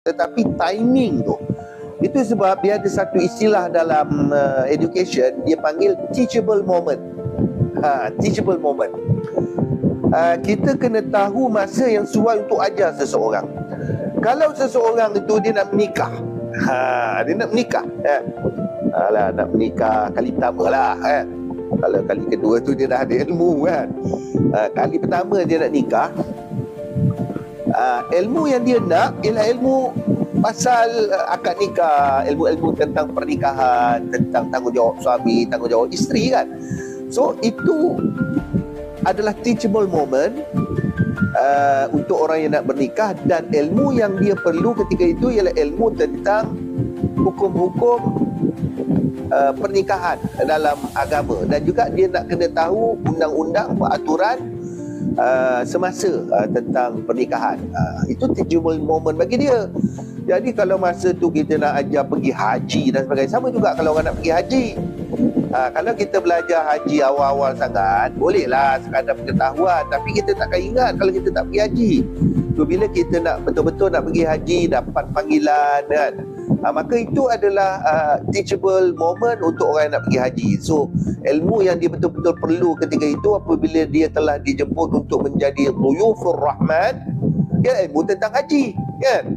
tetapi timing tu. Itu sebab dia ada satu istilah dalam education, dia panggil teachable moment. Teachable moment. Kita kena tahu masa yang sesuai untuk ajar seseorang. Kalau seseorang itu dia nak menikah, dia nak menikah, alah, nak menikah kali pertama lah, kalau kali kedua tu dia dah ada ilmu kan. Kali pertama dia nak nikah, ilmu yang dia nak ialah ilmu pasal akad nikah, ilmu-ilmu tentang pernikahan, tentang tanggungjawab suami, tanggungjawab isteri kan. So itu adalah teachable moment untuk orang yang nak bernikah, dan ilmu yang dia perlu ketika itu ialah ilmu tentang hukum-hukum pernikahan dalam agama, dan juga dia nak kena tahu undang-undang, peraturan semasa tentang pernikahan. Itu teachable moment bagi dia. Jadi kalau masa tu kita nak ajar pergi haji dan sebagainya, sama juga kalau orang nak pergi haji. Kalau kita belajar haji awal-awal sangat, bolehlah sekadar pengetahuan, tapi kita takkan ingat kalau kita tak pergi haji. So, bila kita nak betul-betul nak pergi haji, dapat panggilan kan, maka itu adalah teachable moment untuk orang yang nak pergi haji. So ilmu yang dia betul-betul perlu ketika itu apabila dia telah dijemput untuk menjadi dhuyufur rahman, ya, ilmu tentang haji kan.